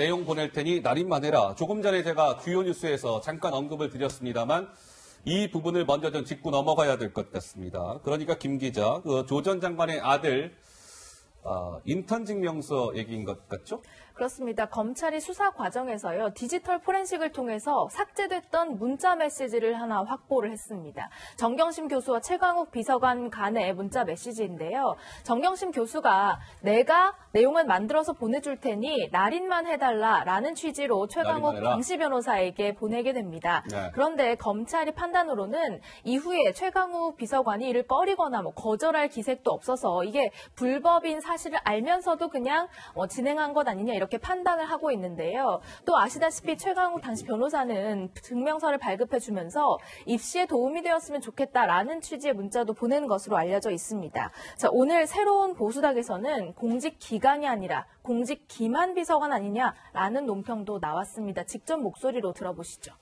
내용 보낼 테니 날인만 해라. 조금 전에 제가 주요 뉴스에서 잠깐 언급을 드렸습니다만 이 부분을 먼저 좀 짚고 넘어가야 될 것 같습니다. 그러니까 김 기자, 그 조 전 장관의 아들 인턴 증명서 얘기인 것 같죠? 그렇습니다. 검찰이 수사 과정에서요, 디지털 포렌식을 통해서 삭제됐던 문자 메시지를 하나 확보를 했습니다. 정경심 교수와 최강욱 비서관 간의 문자 메시지인데요. 정경심 교수가 내가 내용을 만들어서 보내줄 테니 날인만 해달라라는 취지로 최강욱 당시 변호사에게 보내게 됩니다. 네. 그런데 검찰이 판단으로는 이후에 최강욱 비서관이 이를 꺼리거나 거절할 기색도 없어서 이게 불법인 사실을 알면서도 그냥 진행한 것 아니냐 이렇게 판단을 하고 있는데요. 또 아시다시피 최강욱 당시 변호사는 증명서를 발급해주면서 입시에 도움이 되었으면 좋겠다라는 취지의 문자도 보낸 것으로 알려져 있습니다. 자, 오늘 새로운 보수당에서는 공직 기강이 아니라 공직 기만 비서관 아니냐라는 논평도 나왔습니다. 직접 목소리로 들어보시죠.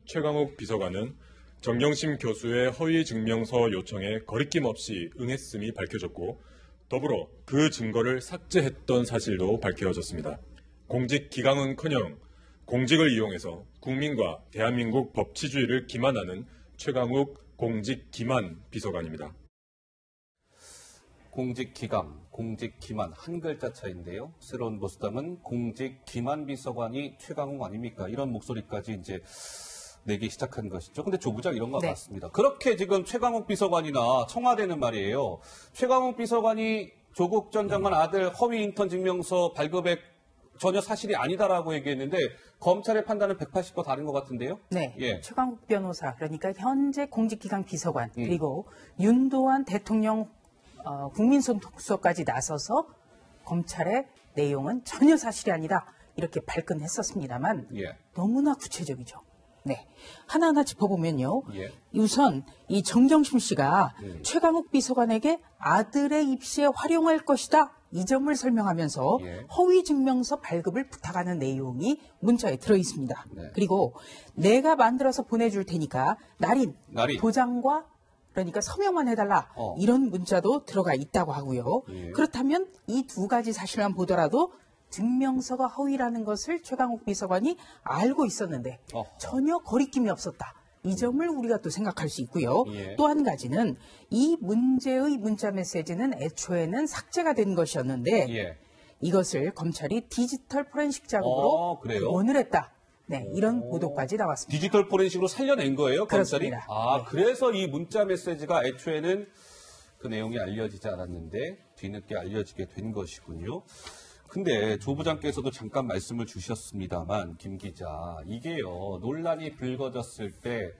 최강욱 비서관은 정경심 교수의 허위 증명서 요청에 거리낌 없이 응했음이 밝혀졌고 더불어 그 증거를 삭제했던 사실도 밝혀졌습니다. 공직 기강은커녕 공직을 이용해서 국민과 대한민국 법치주의를 기만하는 최강욱 공직 기만 비서관입니다. 공직 기강, 공직 기만 한 글자 차인데요. 새로운 보수당은 공직 기만 비서관이 최강욱 아닙니까? 이런 목소리까지 이제 내기 시작한 것이죠. 근데 조 부장 이런 것 같습니다. 그렇게 지금 최강욱 비서관이나 청와대는 말이에요. 최강욱 비서관이 조국 전 장관 아들 허위 인턴 증명서 발급액 전혀 사실이 아니다라고 얘기했는데 검찰의 판단은 180도 다른 것 같은데요. 네, 예. 최강욱 변호사 그러니까 현재 공직기강 비서관 그리고 윤도한 대통령 국민소통수석까지 나서서 검찰의 내용은 전혀 사실이 아니다 이렇게 발끈했었습니다만 너무나 구체적이죠. 네, 하나하나 짚어보면요. 우선 이 정경심 씨가 최강욱 비서관에게 아들의 입시에 활용할 것이다. 이 점을 설명하면서 허위 증명서 발급을 부탁하는 내용이 문자에 들어있습니다. 그리고 내가 만들어서 보내줄 테니까 날인. 도장과 그러니까 서명만 해달라. 이런 문자도 들어가 있다고 하고요. 그렇다면 이 두 가지 사실만 보더라도 증명서가 허위라는 것을 최강욱 비서관이 알고 있었는데 전혀 거리낌이 없었다. 이 점을 우리가 또 생각할 수 있고요. 또 한 가지는 이 문제의 문자 메시지는 애초에는 삭제가 된 것이었는데 이것을 검찰이 디지털 포렌식 작업으로 원을 했다. 네, 이런 보도까지 나왔습니다. 디지털 포렌식으로 살려낸 거예요, 검찰이? 그렇습니다. 그래서 이 문자 메시지가 애초에는 그 내용이 알려지지 않았는데 뒤늦게 알려지게 된 것이군요. 근데 조 부장께서도 잠깐 말씀을 주셨습니다만 김 기자 이게요 논란이 불거졌을 때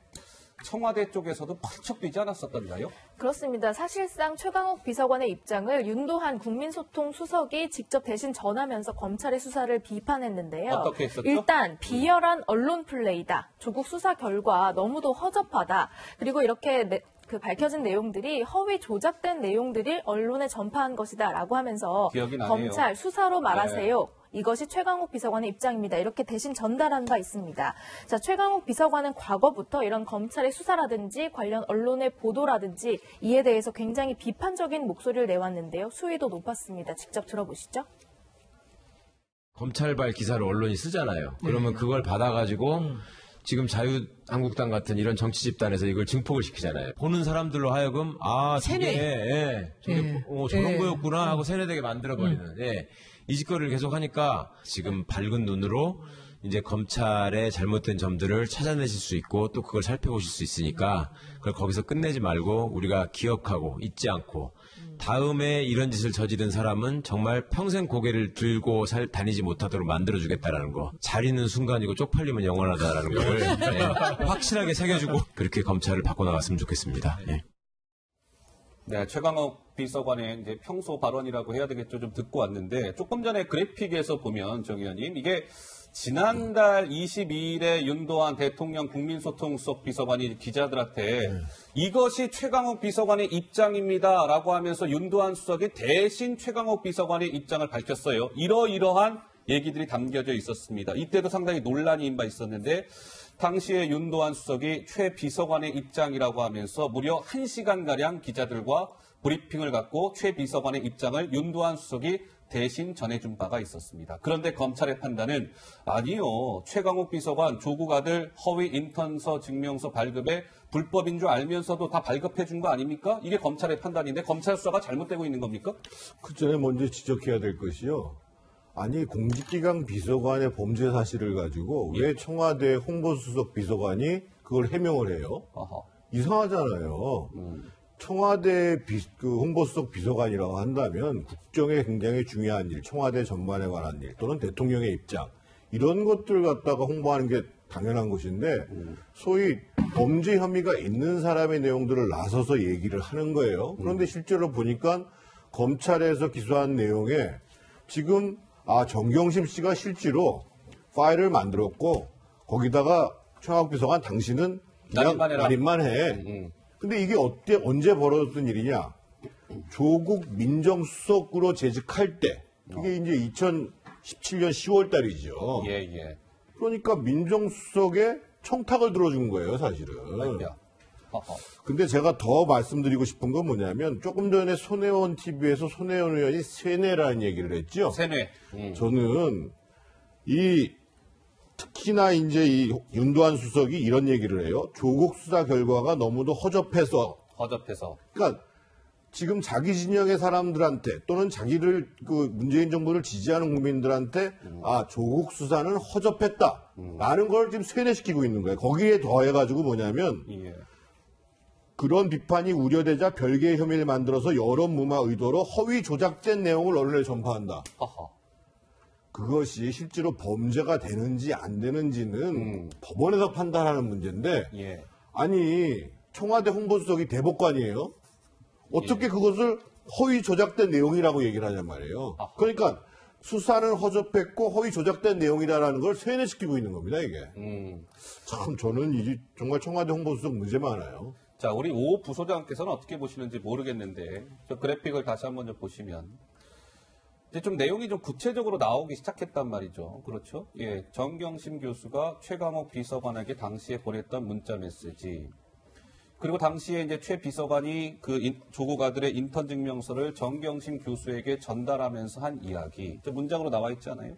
청와대 쪽에서도 펄쩍 뛰지 않았었던가요? 그렇습니다. 사실상 최강욱 비서관의 입장을 윤도한 국민소통수석이 직접 대신 전하면서 검찰의 수사를 비판했는데요. 어떻게 했었죠? 일단 비열한 언론 플레이다. 조국 수사 결과 너무도 허접하다. 그리고 이렇게 밝혀진 내용들이 허위 조작된 내용들이 언론에 전파한 것이다라고 하면서 검찰 수사로 말하세요. 이것이 최강욱 비서관의 입장입니다. 이렇게 대신 전달한 바 있습니다. 자, 최강욱 비서관은 과거부터 이런 검찰의 수사라든지 관련 언론의 보도라든지 이에 대해서 굉장히 비판적인 목소리를 내왔는데요. 수위도 높았습니다. 직접 들어보시죠. 검찰발 기사를 언론이 쓰잖아요. 그러면 그걸 받아가지고 지금 자유한국당 같은 이런 정치 집단에서 이걸 증폭을 시키잖아요. 보는 사람들로 하여금 저게 저런 거였구나 하고 세뇌되게 만들어버리는 이 짓거리를 계속하니까 지금 밝은 눈으로 이제 검찰의 잘못된 점들을 찾아내실 수 있고 또 그걸 살펴보실 수 있으니까 그걸 거기서 끝내지 말고 우리가 기억하고 잊지 않고 다음에 이런 짓을 저지른 사람은 정말 평생 고개를 들고 다니지 못하도록 만들어주겠다라는 거. 잘 있는 순간이고 쪽팔리면 영원하다라는 걸 확실하게 새겨주고 그렇게 검찰을 바꿔나갔으면 좋겠습니다. 네, 최강욱 비서관의 이제 평소 발언이라고 해야 되겠죠. 좀 듣고 왔는데 조금 전에 그래픽에서 보면 정 의원님 이게 지난달 22일에 윤도한 대통령 국민소통수석 비서관이 기자들한테 이것이 최강욱 비서관의 입장입니다라고 하면서 윤도한 수석이 대신 최강욱 비서관의 입장을 밝혔어요. 이러이러한 얘기들이 담겨져 있었습니다. 이때도 상당히 논란이 인바 있었는데 당시에 윤도한 수석이 최 비서관의 입장이라고 하면서 무려 1시간가량 기자들과 브리핑을 갖고 최 비서관의 입장을 윤도한 수석이 대신 전해준 바가 있었습니다. 그런데 검찰의 판단은 아니요. 최강욱 비서관 조국 아들 허위 인턴서 증명서 발급에 불법인 줄 알면서도 다 발급해 준 거 아닙니까? 이게 검찰의 판단인데 검찰 수사가 잘못되고 있는 겁니까? 그 전에 먼저 지적해야 될 것이요. 아니 공직기강 비서관의 범죄 사실을 가지고 왜 청와대 홍보수석 비서관이 그걸 해명을 해요? 어허. 이상하잖아요. 청와대 홍보수석 비서관이라고 한다면 국정에 굉장히 중요한 일, 청와대 전반에 관한 일 또는 대통령의 입장 이런 것들 갖다가 홍보하는 게 당연한 것인데 소위 범죄 혐의가 있는 사람의 내용들을 나서서 얘기를 하는 거예요. 그런데 실제로 보니까 검찰에서 기소한 내용에 지금 정경심 씨가 실제로 파일을 만들었고 거기다가 최강욱 비서관 당신은 그냥 날인만 해. 근데 이게 언제 벌어졌던 일이냐? 조국 민정수석으로 재직할 때 이게 이제 2017년 10월 달이죠. 예. 그러니까 민정수석에 청탁을 들어준 거예요, 사실은. 근데 제가 더 말씀드리고 싶은 건 뭐냐면 조금 전에 손혜원 TV에서 손혜원 의원이 세뇌라는 얘기를 했죠. 세뇌. 저는 특히나 이제 이 윤도한 수석이 이런 얘기를 해요. 조국 수사 결과가 너무도 허접해서. 그러니까 지금 자기 진영의 사람들한테 또는 자기를 문재인 정부를 지지하는 국민들한테 조국 수사는 허접했다라는 걸 지금 세뇌시키고 있는 거예요. 거기에 더해가지고 뭐냐면 그런 비판이 우려되자 별개의 혐의를 만들어서 여론 무마 의도로 허위 조작된 내용을 언론에 전파한다. 그것이 실제로 범죄가 되는지 안 되는지는 법원에서 판단하는 문제인데 아니 청와대 홍보수석이 대법관이에요. 어떻게 그것을 허위 조작된 내용이라고 얘기를 하냔 말이에요. 그러니까 수사는 허접했고 허위 조작된 내용이다라는 걸 세뇌시키고 있는 겁니다, 이게. 참 저는 이게 정말 청와대 홍보수석 문제 많아요. 자, 우리 오 부소장께서는 어떻게 보시는지 모르겠는데 저 그래픽을 다시 한번 좀 보시면 이제 좀 내용이 좀 구체적으로 나오기 시작했단 말이죠. 그렇죠? 예, 정경심 교수가 최강욱 비서관에게 당시에 보냈던 문자 메시지. 그리고 당시에 이제 최 비서관이 조국 아들의 인턴 증명서를 정경심 교수에게 전달하면서 한 이야기. 문장으로 나와 있지 않아요?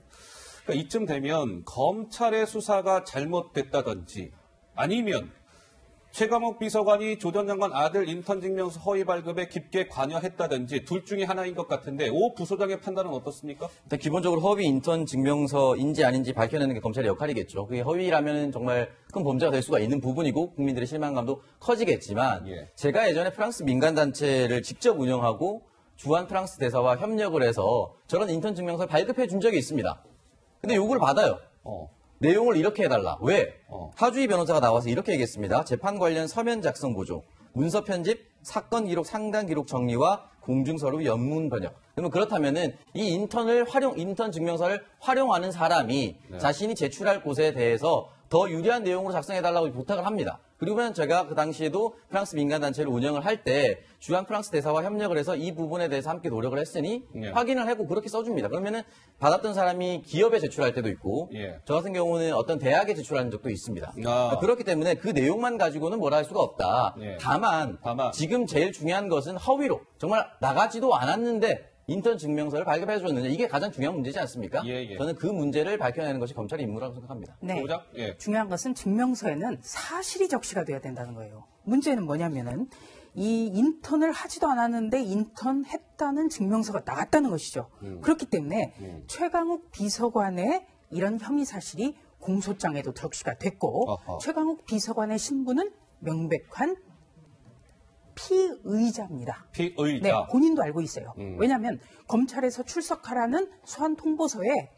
그러니까 이쯤 되면 검찰의 수사가 잘못됐다든지 아니면 최강욱 비서관이 조 전 장관 아들 인턴 증명서 허위 발급에 깊게 관여했다든지 둘 중에 하나인 것 같은데 오 부소장의 판단은 어떻습니까? 일단 기본적으로 허위 인턴 증명서인지 아닌지 밝혀내는 게 검찰의 역할이겠죠. 그게 허위라면 정말 큰 범죄가 될 수가 있는 부분이고 국민들의 실망감도 커지겠지만 제가 예전에 프랑스 민간단체를 직접 운영하고 주한 프랑스 대사와 협력을 해서 저런 인턴 증명서를 발급해 준 적이 있습니다. 근데 요구를 받아요. 내용을 이렇게 해달라. 왜? 하주희 변호사가 나와서 이렇게 얘기했습니다. 재판 관련 서면 작성 보조, 문서 편집, 사건 기록 상당 기록 정리와 공증서류 연문 번역. 그러면 그렇다면은 이 인턴 증명서를 활용하는 사람이 자신이 제출할 곳에 대해서 더 유리한 내용으로 작성해달라고 부탁을 합니다. 그리고는 제가 그 당시에도 프랑스 민간단체를 운영을 할 때 주한 프랑스 대사와 협력을 해서 이 부분에 대해서 함께 노력을 했으니 확인을 하고 그렇게 써줍니다. 그러면은 받았던 사람이 기업에 제출할 때도 있고 저 같은 경우는 어떤 대학에 제출하는 적도 있습니다. 그렇기 때문에 그 내용만 가지고는 뭐라 할 수가 없다. 다만 지금 제일 중요한 것은 허위로 정말 나가지도 않았는데 인턴 증명서를 발급해 줬느냐 이게 가장 중요한 문제지 않습니까? 저는 그 문제를 밝혀내는 것이 검찰의 임무라고 생각합니다. 네. 중요한 것은 증명서에는 사실이 적시가 돼야 된다는 거예요. 문제는 뭐냐면은 이 인턴을 하지도 않았는데 인턴했다는 증명서가 나갔다는 것이죠. 그렇기 때문에 최강욱 비서관의 이런 혐의 사실이 공소장에도 적시가 됐고 최강욱 비서관의 신분은 명백한 피의자입니다. 피의자. 네, 본인도 알고 있어요. 왜냐하면 검찰에서 출석하라는 소환 통보서에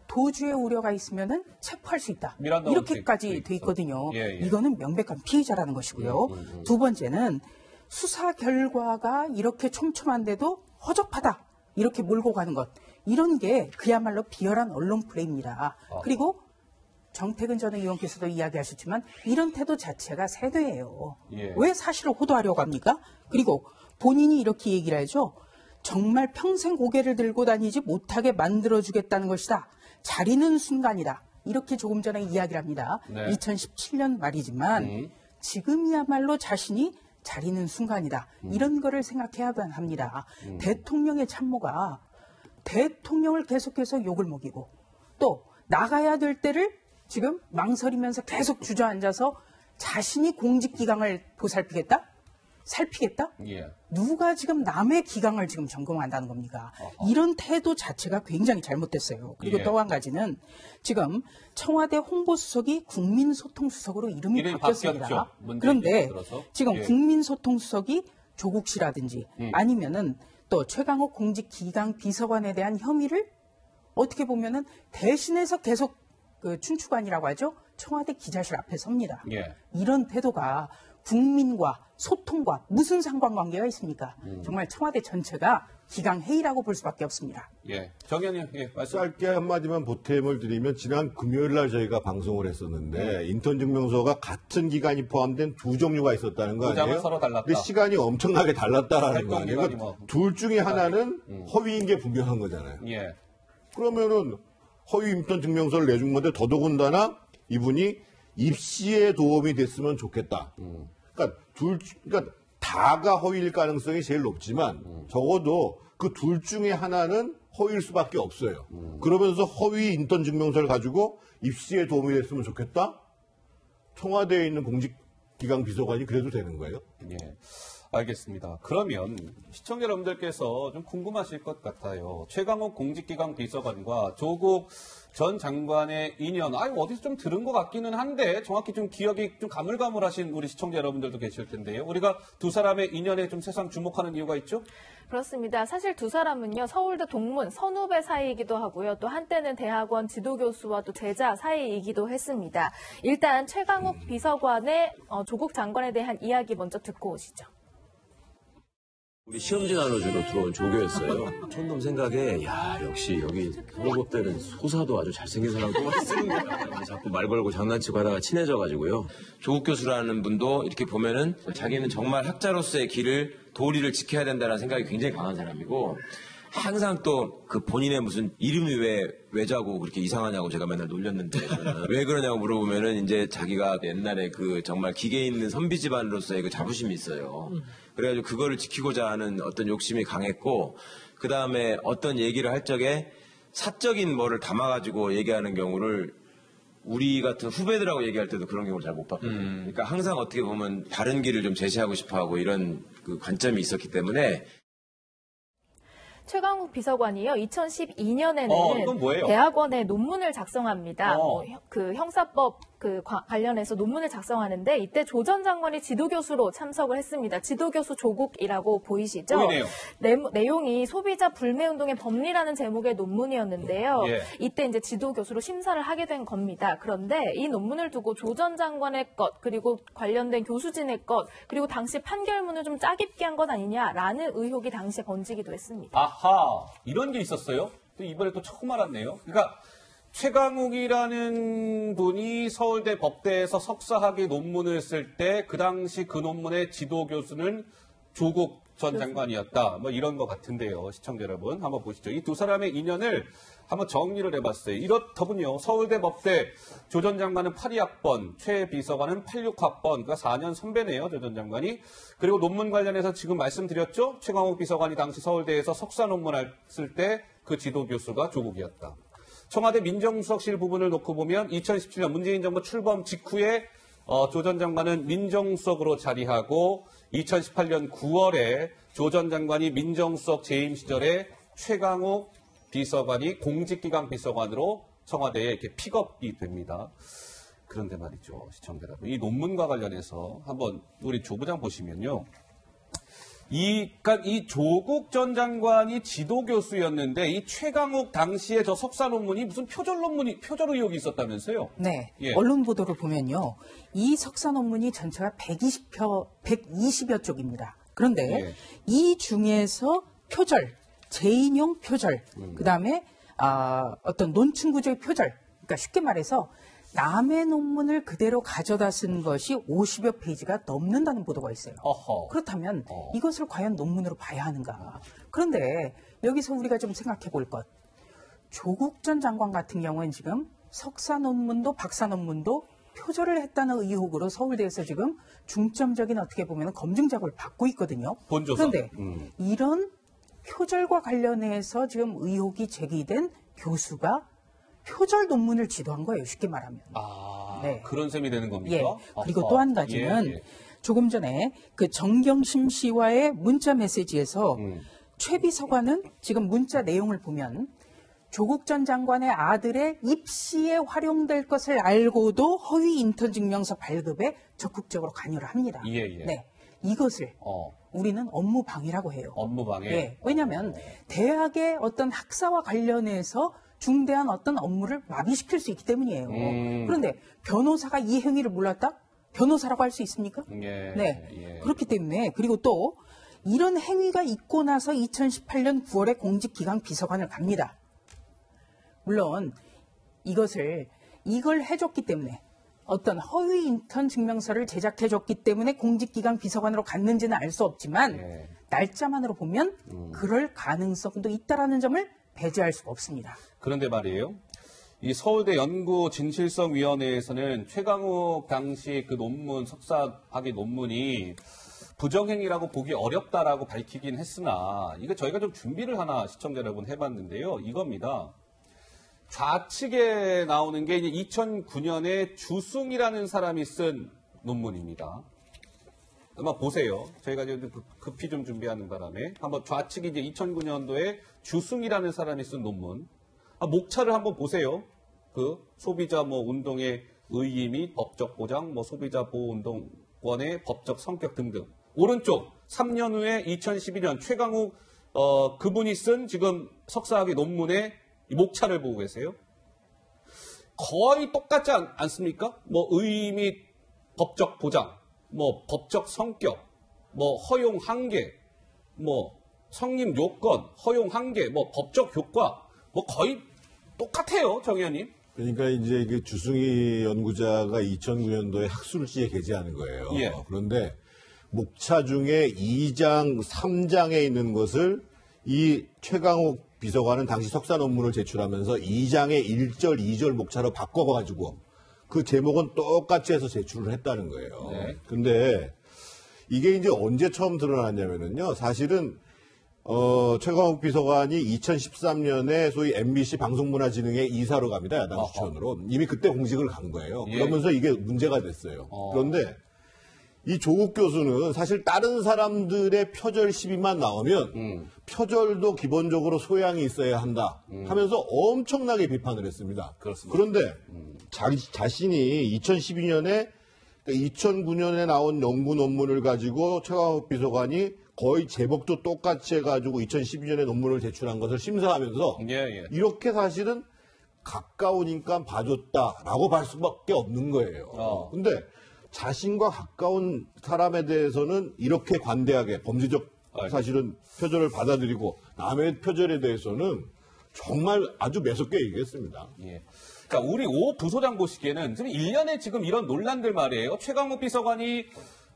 도주의 우려가 있으면은 체포할 수 있다. 이렇게까지 돼 있거든요. 이거는 명백한 피의자라는 것이고요. 두 번째는 수사 결과가 이렇게 촘촘한데도 허접하다. 이렇게 몰고 가는 것. 이런 게 그야말로 비열한 언론 플레이입니다. 그리고 정태근 전 의원께서도 이야기하셨지만 이런 태도 자체가 세뇌예요. 왜 사실을 호도하려고 합니까? 그리고 본인이 이렇게 얘기를 하죠. 정말 평생 고개를 들고 다니지 못하게 만들어주겠다는 것이다. 자리는 순간이다. 이렇게 조금 전에 이야기를 합니다. 2017년 말이지만 지금이야말로 자신이 자리는 순간이다. 이런 거를 해야 합니다. 대통령의 참모가 대통령을 계속해서 욕을 먹이고 또 나가야 될 때를 지금 망설이면서 계속 주저앉아서 자신이 공직기강을 보살피겠다? 살피겠다? 예. 누가 지금 남의 기강을 지금 점검한다는 겁니까? 이런 태도 자체가 굉장히 잘못됐어요. 그리고 예. 또 한 가지는 지금 청와대 홍보수석이 국민소통수석으로 이름이 바뀌었습니다. 바뀌었죠. 문재인 그런데 정부 들어서. 지금 예. 국민소통수석이 조국 씨라든지 아니면은 또 최강욱 공직기강 비서관에 대한 혐의를 어떻게 보면은 대신해서 계속 그 춘추관이라고 하죠. 청와대 기자실 앞에 섭니다. 예. 이런 태도가 국민과 소통과 무슨 상관관계가 있습니까? 정말 청와대 전체가 기강회의라고 볼 수밖에 없습니다. 예. 정 의원님, 예, 말씀. 짧게 한마디만 보탬을 드리면 지난 금요일 날 저희가 방송을 했었는데 인턴 증명서가 같은 기간이 포함된 두 종류가 있었다는 거 두 장은 아니에요? 서로 달랐다. 근데 시간이 엄청나게 달랐다라는 거 아니에요? 활동 그러니까 기간이 둘 중에 하나는 허위인 게 분명한 거잖아요. 예. 그러면은 허위 인턴 증명서를 내준 건데 더더군다나 이분이 입시에 도움이 됐으면 좋겠다. 그러니까 다가 허위일 가능성이 제일 높지만 적어도 그 둘 중에 하나는 허위일 수밖에 없어요. 그러면서 허위 인턴 증명서를 가지고 입시에 도움이 됐으면 좋겠다? 청와대에 있는 공직기강 비서관이 그래도 되는 거예요? 예. 알겠습니다. 그러면 시청자 여러분들께서 좀 궁금하실 것 같아요. 최강욱 공직기강 비서관과 조국 전 장관의 인연, 어디서 좀 들은 것 같기는 한데 정확히 좀 기억이 좀 가물가물하신 우리 시청자 여러분들도 계실 텐데요. 우리가 두 사람의 인연에 좀 세상 주목하는 이유가 있죠? 그렇습니다. 사실 두 사람은요, 서울대 동문, 선후배 사이이기도 하고요. 또 한때는 대학원 지도교수와 또 제자 사이이기도 했습니다. 일단 최강욱 비서관의 조국 장관에 대한 이야기 먼저 듣고 오시죠. 우리 시험지 나눠주러 들어온 조교였어요. 촌놈 생각에 야 역시 여기 홍보대는 소사도 아주 잘생긴 사람도 쓰는 거야. 자꾸 말 걸고 장난치고 하다가 친해져가지고요. 조국 교수라는 분도 이렇게 보면은 자기는 정말 학자로서의 길을 도리를 지켜야 된다는 생각이 굉장히 강한 사람이고 항상 또 그 본인의 무슨 이름이 왜 외자고 그렇게 이상하냐고 제가 맨날 놀렸는데 왜 그러냐고 물어보면은 이제 자기가 옛날에 그 정말 기계 있는 선비 집안으로서의 그 자부심이 있어요. 그래가지고 그거를 지키고자 하는 어떤 욕심이 강했고 그 다음에 어떤 얘기를 할 적에 사적인 뭐를 담아가지고 얘기하는 경우를 우리 같은 후배들하고 얘기할 때도 그런 경우를 잘 못 봤거든요. 그러니까 항상 어떻게 보면 바른 길을 좀 제시하고 싶어하고 이런 그 관점이 있었기 때문에 최강욱 비서관이요, 2012년에는 이건 뭐예요? 대학원에 논문을 작성합니다. 그 형사법 관련해서 논문을 작성하는데 이때 조 전 장관이 지도교수로 참석을 했습니다. 지도교수 조국이라고 보이시죠? 보이네요. 내용이 소비자 불매운동의 법리라는 제목의 논문이었는데요. 예. 이때 이제 지도교수로 심사를 하게 된 겁니다. 그런데 이 논문을 두고 조 전 장관의 것, 그리고 관련된 교수진의 것, 그리고 당시 판결문을 좀 짜깁기 한 것 아니냐라는 의혹이 당시에 번지기도 했습니다. 아하, 이런 게 있었어요? 또 이번에 또 처음 알았네요. 그러니까 최강욱이라는 분이 서울대 법대에서 석사학위 논문을 쓸 때 그 당시 그 논문의 지도 교수는 조국 전 장관이었다. 뭐 이런 것 같은데요. 시청자 여러분 한번 보시죠. 이 두 사람의 인연을 한번 정리를 해봤어요. 이렇더군요. 서울대 법대 조 전 장관은 82학번, 최 비서관은 86학번, 그러니까 4년 선배네요. 조 전 장관이. 그리고 논문 관련해서 지금 말씀드렸죠. 최강욱 비서관이 당시 서울대에서 석사 논문을 쓸 때 그 지도 교수가 조국이었다. 청와대 민정수석실 부분을 놓고 보면 2017년 문재인 정부 출범 직후에 조 전 장관은 민정수석으로 자리하고 2018년 9월에 조 전 장관이 민정수석 재임 시절에 최강욱 비서관이 공직기강 비서관으로 청와대에 이렇게 픽업이 됩니다. 그런데 말이죠, 시청자 여러분. 이 논문과 관련해서 한번 우리 조 부장 보시면요. 그러니까 이 조국 전 장관이 지도 교수였는데 이 최강욱 당시에 저 석사 논문이 무슨 표절 의혹이 있었다면서요? 네. 예. 언론 보도를 보면요. 이 석사 논문이 전체가 120여 쪽입니다. 그런데 예. 이 중에서 표절, 재인용 표절, 그다음에 어떤 논충 구조의 표절. 그러니까 쉽게 말해서 남의 논문을 그대로 가져다 쓴 것이 50여 페이지가 넘는다는 보도가 있어요. 어허. 그렇다면 이것을 과연 논문으로 봐야 하는가? 그런데 여기서 우리가 좀 생각해 볼 것. 조국 전 장관 같은 경우는 지금 석사 논문도 박사 논문도 표절을 했다는 의혹으로 서울대에서 지금 중점적인 어떻게 보면 검증 작업을 받고 있거든요. 본조사. 그런데 이런 표절과 관련해서 지금 의혹이 제기된 교수가 표절 논문을 지도한 거예요. 쉽게 말하면. 네. 그런 셈이 되는 겁니까? 예. 그리고 또 한 가지는 조금 전에 그 정경심 씨와의 문자 메시지에서 최 비서관은 지금 문자 내용을 보면 조국 전 장관의 아들의 입시에 활용될 것을 알고도 허위 인턴 증명서 발급에 적극적으로 관여를 합니다. 네. 이것을 우리는 업무 방해라고 해요. 업무 방해. 예. 왜냐하면 대학의 어떤 학사와 관련해서 중대한 어떤 업무를 마비시킬 수 있기 때문이에요. 그런데 변호사가 이 행위를 몰랐다? 변호사라고 할 수 있습니까? 네. 그렇기 때문에 그리고 또 이런 행위가 있고 나서 2018년 9월에 공직기강 비서관을 갑니다. 물론 이걸 해줬기 때문에 어떤 허위 인턴 증명서를 제작해줬기 때문에 공직기강 비서관으로 갔는지는 알 수 없지만 날짜만으로 보면 그럴 가능성도 있다라는 점을 배제할 수가 없습니다. 그런데 말이에요. 이 서울대 연구진실성위원회에서는 최강욱 당시 그 논문, 석사학위 논문이 부정행위라고 보기 어렵다라고 밝히긴 했으나 이거 저희가 좀 준비를 하나 시청자 여러분 해봤는데요. 이겁니다. 좌측에 나오는 게 이제 2009년에 주승이라는 사람이 쓴 논문입니다. 한번 보세요. 저희가 이제 급히 좀 준비하는 바람에 한번 좌측이 이제 2009년도에 주승이라는 사람이 쓴 논문. 목차를 한번 보세요. 그 소비자 운동의 의의 및 법적 보장, 소비자 보호 운동권의 법적 성격 등등. 오른쪽 3년 후에 2012년 최강욱 그분이 쓴 지금 석사학위 논문의 이 목차를 보고 계세요. 거의 똑같지 않습니까? 의의 및 법적 보장, 법적 성격, 허용 한계, 성립 요건, 허용 한계, 법적 효과, 거의 똑같아요, 정 의원님. 그러니까 이제 그 주승희 연구자가 2009년도에 학술지에 게재하는 거예요. 예. 그런데 목차 중에 2장, 3장에 있는 것을 이 최강욱 비서관은 당시 석사 논문을 제출하면서 2장의 1절, 2절 목차로 바꿔가지고 그 제목은 똑같이 해서 제출을 했다는 거예요. 네. 근데 이게 이제 언제 처음 드러났냐면요. 사실은 최강욱 비서관이 2013년에 소위 MBC 방송문화진흥회 이사로 갑니다. 야당 추천으로. 이미 그때 공직을 간 거예요. 그러면서 이게 문제가 됐어요. 그런데 이 조국 교수는 사실 다른 사람들의 표절 시비만 나오면 표절도 기본적으로 소양이 있어야 한다 하면서 엄청나게 비판을 했습니다. 그렇습니다. 그런데 자신이 2012년에 2009년에 나온 연구 논문을 가지고 최강욱 비서관이 거의 제목도 똑같이 해가지고 2012년에 논문을 제출한 것을 심사하면서 이렇게 사실은 가까우니까 봐줬다라고 볼 수밖에 없는 거예요. 근데 자신과 가까운 사람에 대해서는 이렇게 관대하게 범죄적 사실은 표절을 받아들이고 남의 표절에 대해서는 정말 아주 매섭게 얘기했습니다. 그러니까 우리 오 부소장 보시기에는 지금 1년에 지금 이런 논란들 말이에요. 최강욱 비서관이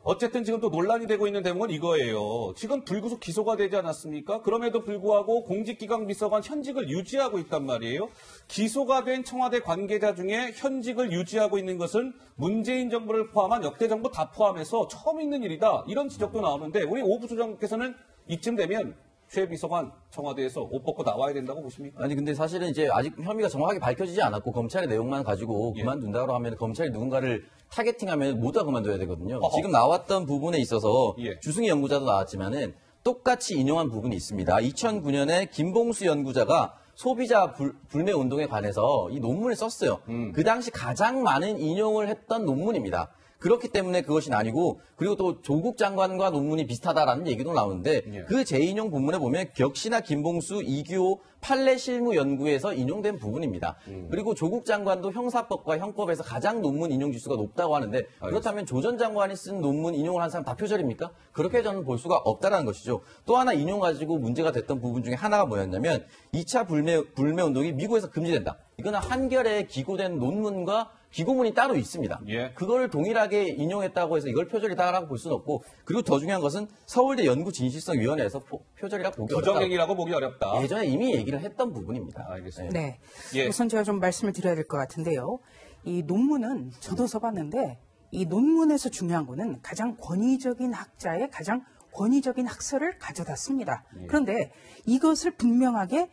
어쨌든 지금 또 논란이 되고 있는 대목은 이거예요. 지금 불구속 기소가 되지 않았습니까? 그럼에도 불구하고 공직기강 비서관 현직을 유지하고 있단 말이에요. 기소가 된 청와대 관계자 중에 현직을 유지하고 있는 것은 문재인 정부를 포함한 역대 정부 다 포함해서 처음 있는 일이다. 이런 지적도 나오는데 우리 오 부소장께서는 이쯤 되면 최 비서관 청와대에서 옷 벗고 나와야 된다고 보십니까? 아니 근데 사실은 이제 아직 혐의가 정확하게 밝혀지지 않았고 검찰의 내용만 가지고 그만둔다고 하면 검찰이 누군가를 타겟팅하면 모두 다 그만둬야 되거든요. 지금 나왔던 부분에 있어서 주승희 연구자도 나왔지만은 똑같이 인용한 부분이 있습니다. 2009년에 김봉수 연구자가 소비자 불매 운동에 관해서 이 논문을 썼어요. 그 당시 가장 많은 인용을 했던 논문입니다. 그렇기 때문에 그것이 아니고 그리고 또 조국 장관과 논문이 비슷하다라는 얘기도 나오는데 그 재인용 본문에 보면 격시나 김봉수, 이규호 판례 실무 연구에서 인용된 부분입니다. 그리고 조국 장관도 형사법과 형법에서 가장 논문 인용 지수가 높다고 하는데 그렇다면 조 전 장관이 쓴 논문 인용을 한 사람 다 표절입니까? 그렇게 저는 볼 수가 없다라는 것이죠. 또 하나 인용 가지고 문제가 됐던 부분 중에 하나가 뭐였냐면 2차 불매 운동이 미국에서 금지된다. 이거는 한겨레에 기고된 논문과 기고문이 따로 있습니다. 그걸 동일하게 인용했다고 해서 이걸 표절이다라고 볼 수는 없고 그리고 더 중요한 것은 서울대 연구진실성위원회에서 표절이라고 보기 어렵다. 부정행위라고 보기 어렵다. 예전에 이미 얘기를 했던 부분입니다. 알겠습니다. 네. 우선 제가 좀 말씀을 드려야 될 것 같은데요. 이 논문은 저도 써봤는데 이 논문에서 중요한 거는 가장 권위적인 학자의 가장 권위적인 학설을 가져다 씁니다. 그런데 이것을 분명하게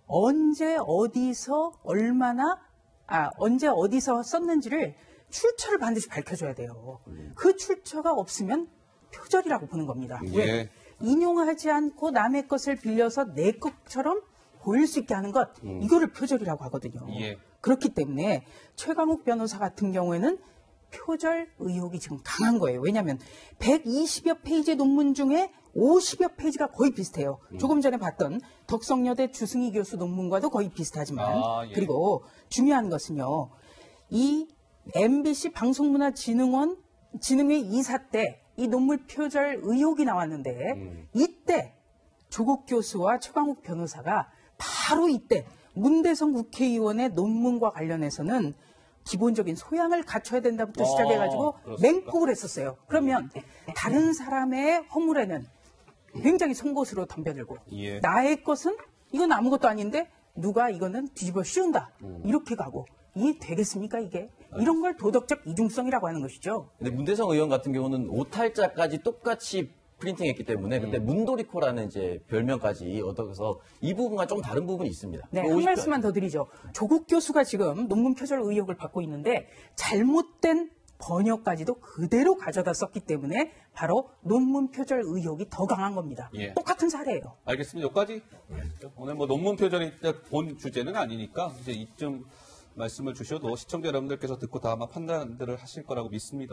언제 어디서 얼마나 언제 어디서 썼는지를 출처를 반드시 밝혀줘야 돼요. 그 출처가 없으면 표절이라고 보는 겁니다. 왜? 인용하지 않고 남의 것을 빌려서 내 것처럼 보일 수 있게 하는 것, 이거를 표절이라고 하거든요. 그렇기 때문에 최강욱 변호사 같은 경우에는 표절 의혹이 지금 강한 거예요. 왜냐하면 120여 페이지 논문 중에 50여 페이지가 거의 비슷해요. 조금 전에 봤던 덕성여대 주승희 교수 논문과도 거의 비슷하지만 그리고 중요한 것은요. 이 MBC 방송문화진흥회 이사 때 이 논문 표절 의혹이 나왔는데 이때 조국 교수와 최강욱 변호사가 바로 이때 문대성 국회의원의 논문과 관련해서는 기본적인 소양을 갖춰야 된다부터 시작해가지고 맹폭을 했었어요. 그러면 다른 사람의 허물에는 굉장히 송곳으로 덤벼들고 나의 것은 이건 아무것도 아닌데 누가 이거는 뒤집어 씌운다. 이렇게 가고 이게 되겠습니까 이게? 이런 걸 도덕적 이중성이라고 하는 것이죠. 근데 문대성 의원 같은 경우는 오탈자까지 똑같이 프린팅했기 때문에 그때 문도리코라는 이제 별명까지 얻어서 이 부분과 좀 다른 부분이 있습니다. 네, 한 말씀만 더 드리죠. 조국 교수가 지금 논문 표절 의혹을 받고 있는데 잘못된 번역까지도 그대로 가져다 썼기 때문에 바로 논문 표절 의혹이 더 강한 겁니다. 똑같은 사례예요. 알겠습니다. 여기까지. 오늘 뭐 논문 표절이 본 주제는 아니니까 이제 이쯤 말씀을 주셔도 시청자 여러분들께서 듣고 다 아마 판단들을 하실 거라고 믿습니다.